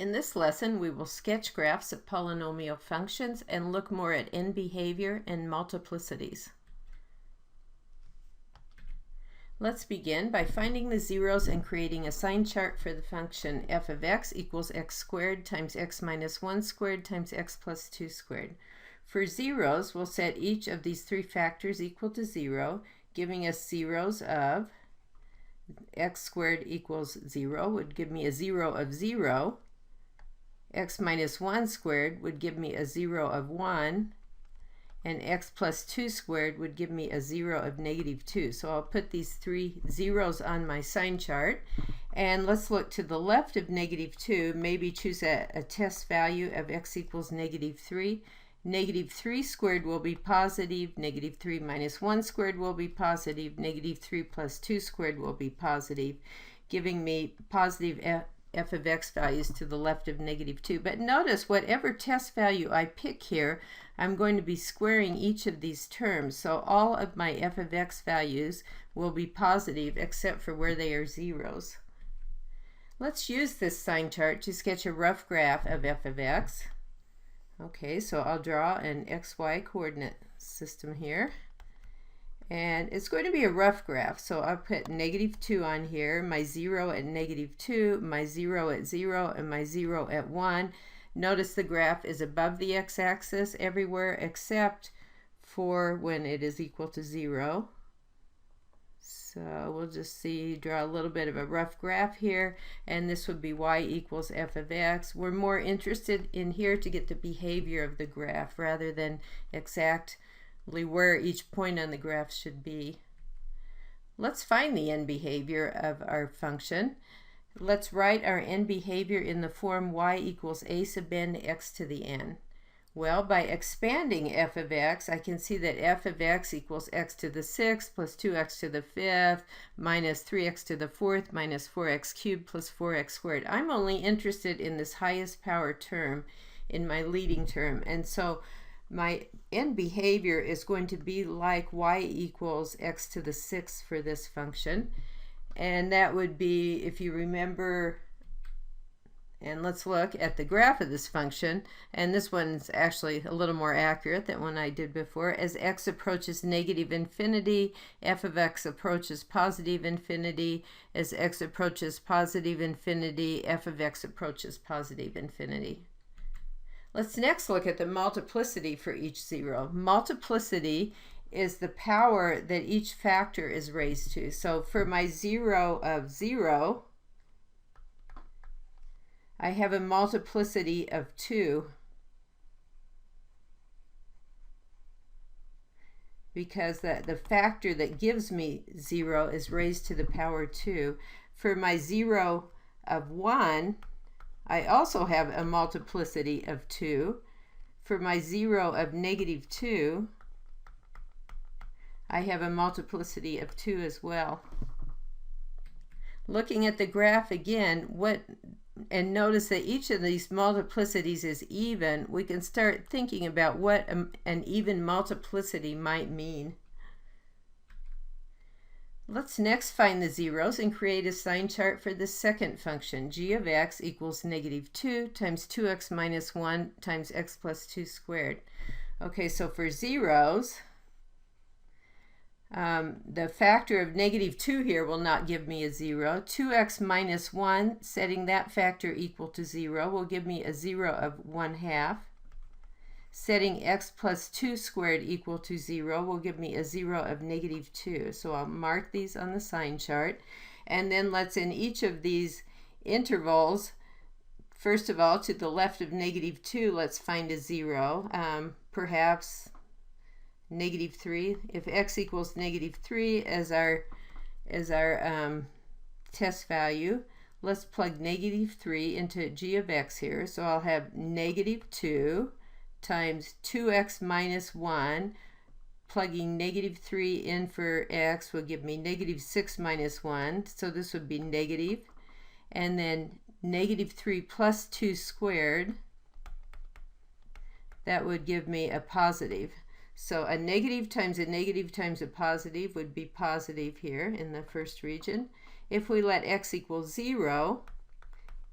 In this lesson, we will sketch graphs of polynomial functions and look more at end behavior and multiplicities. Let's begin by finding the zeros and creating a sign chart for the function f of x equals x squared times x minus 1 squared times x plus 2 squared. For zeros, we'll set each of these three factors equal to 0, giving us zeros of x squared equals 0 would give me a 0 of 0. X minus 1 squared would give me a 0 of 1, and x plus 2 squared would give me a 0 of negative 2. So I'll put these three zeros on my sign chart, and let's look to the left of negative 2, maybe choose a test value of x equals negative 3. Negative 3 squared will be positive, negative 3 minus 1 squared will be positive, negative 3 plus 2 squared will be positive, giving me positive f of x values to the left of negative 2. But notice whatever test value I pick here, I'm going to be squaring each of these terms. So all of my f of x values will be positive except for where they are zeros. Let's use this sign chart to sketch a rough graph of f of x. Okay, so I'll draw an xy coordinate system here. And it's going to be a rough graph, so I'll put negative 2 on here, my 0 at negative 2, my 0 at 0, and my 0 at 1. Notice the graph is above the x-axis everywhere except for when it is equal to 0. So we'll just draw a little bit of a rough graph here, and this would be y equals f of x. We're more interested in here to get the behavior of the graph rather than exactly where each point on the graph should be. Let's find the end behavior of our function. Let's write our end behavior in the form y equals a sub n x to the n. Well, by expanding f of x, I can see that f of x equals x to the 6th plus 2x to the 5th minus 3x to the 4th minus 4x cubed plus 4x squared. I'm only interested in this highest power term in my leading term, and so my end behavior is going to be like y equals x to the 6th for this function. And that would be, if you remember, and let's look at the graph of this function, and this one's actually a little more accurate than one I did before. As x approaches negative infinity, f of x approaches positive infinity. As x approaches positive infinity, f of x approaches positive infinity. Let's next look at the multiplicity for each zero. Multiplicity is the power that each factor is raised to. So for my 0 of 0, I have a multiplicity of 2 because the factor that gives me 0 is raised to the power 2. For my 0 of 1, I also have a multiplicity of 2. For my 0 of negative 2, I have a multiplicity of 2 as well. Looking at the graph again, and notice that each of these multiplicities is even, we can start thinking about what an even multiplicity might mean. Let's next find the zeros and create a sign chart for the second function. G of x equals negative 2 times 2x minus 1 times x plus 2 squared. Okay, so for zeros, the factor of negative 2 here will not give me a 0. 2x minus 1, setting that factor equal to 0, will give me a 0 of 1/2. Setting x plus 2 squared equal to 0 will give me a 0 of negative 2. So I'll mark these on the sign chart. And then let's, in each of these intervals, first of all, to the left of negative 2, let's find a 0. Perhaps negative 3. If x equals negative 3 as our test value, let's plug negative 3 into g of x here. So I'll have negative 2 times 2x minus 1, plugging negative 3 in for x will give me negative 6 minus 1, so this would be negative, and then negative 3 plus 2 squared, that would give me a positive. So a negative times a positive would be positive here in the first region. If we let x equal 0,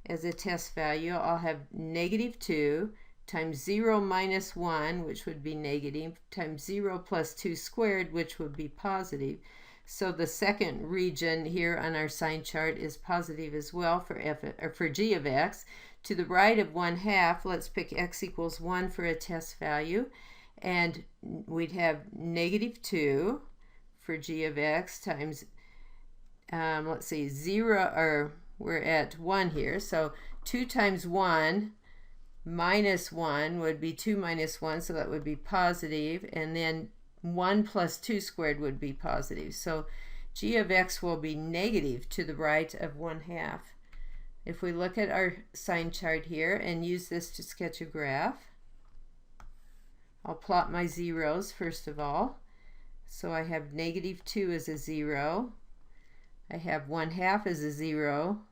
as a test value, I'll have negative 2 times 0 minus 1, which would be negative, times 0 plus 2 squared, which would be positive. So the second region here on our sign chart is positive as well for g of x. To the right of 1/2, let's pick x equals 1 for a test value. And we'd have negative 2 for g of x times, let's see, 0, or we're at 1 here. So 2 times 1 minus 1 would be 2 minus 1, so that would be positive. And then 1 plus 2 squared would be positive. So g of x will be negative to the right of 1/2. If we look at our sign chart here and use this to sketch a graph, I'll plot my zeros first of all. So I have negative 2 as a 0. I have 1/2 as a 0.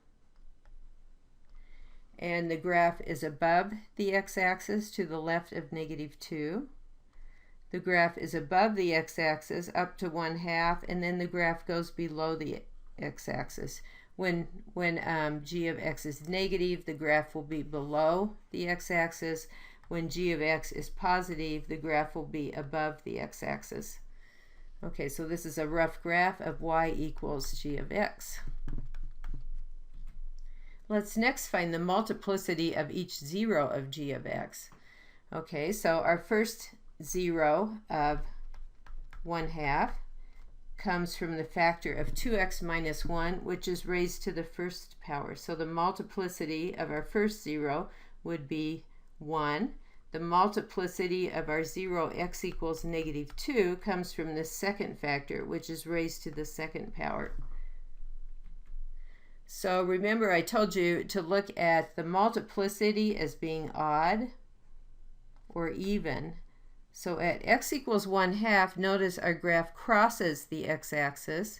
And the graph is above the x-axis to the left of negative 2. The graph is above the x-axis up to 1/2, and then the graph goes below the x-axis. When g of x is negative, the graph will be below the x-axis. When g of x is positive, the graph will be above the x-axis. Okay, so this is a rough graph of y equals g of x. Let's next find the multiplicity of each 0 of g of x. Okay, so our first 0 of 1/2 comes from the factor of 2x minus 1, which is raised to the first power. So the multiplicity of our first 0 would be 1. The multiplicity of our 0, x equals negative 2, comes from the second factor, which is raised to the second power. So remember, I told you to look at the multiplicity as being odd or even. So at x equals 1/2, notice our graph crosses the x-axis.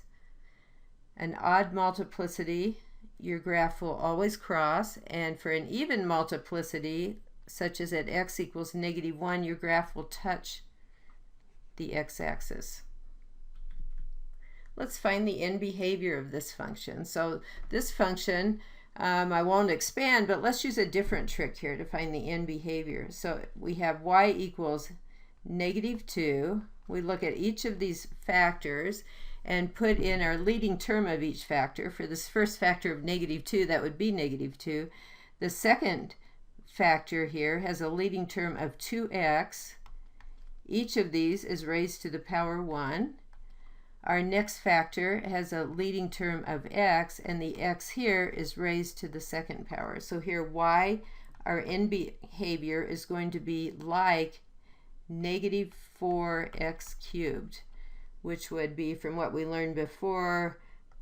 An odd multiplicity, your graph will always cross, and for an even multiplicity, such as at x equals negative 1, your graph will touch the x-axis. Let's find the end behavior of this function. So this function, I won't expand, but let's use a different trick here to find the end behavior. So we have y equals negative 2. We look at each of these factors and put in our leading term of each factor. For this first factor of negative 2, that would be negative 2. The second factor here has a leading term of 2x. Each of these is raised to the power 1. Our next factor has a leading term of x, and the x here is raised to the second power. So here y, our end behavior, is going to be like negative 4x cubed, which would be, from what we learned before,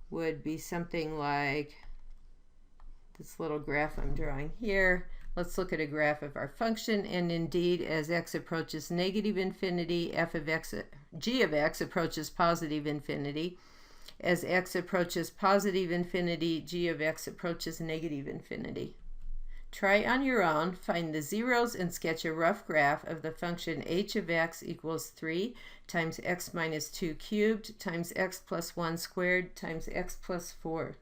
would be something like this little graph I'm drawing here. Let's look at a graph of our function, and indeed, as x approaches negative infinity, g of x approaches positive infinity. As x approaches positive infinity, g of x approaches negative infinity. Try on your own, find the zeros, and sketch a rough graph of the function h of x equals 3 times x minus 2 cubed times x plus 1 squared times x plus 4.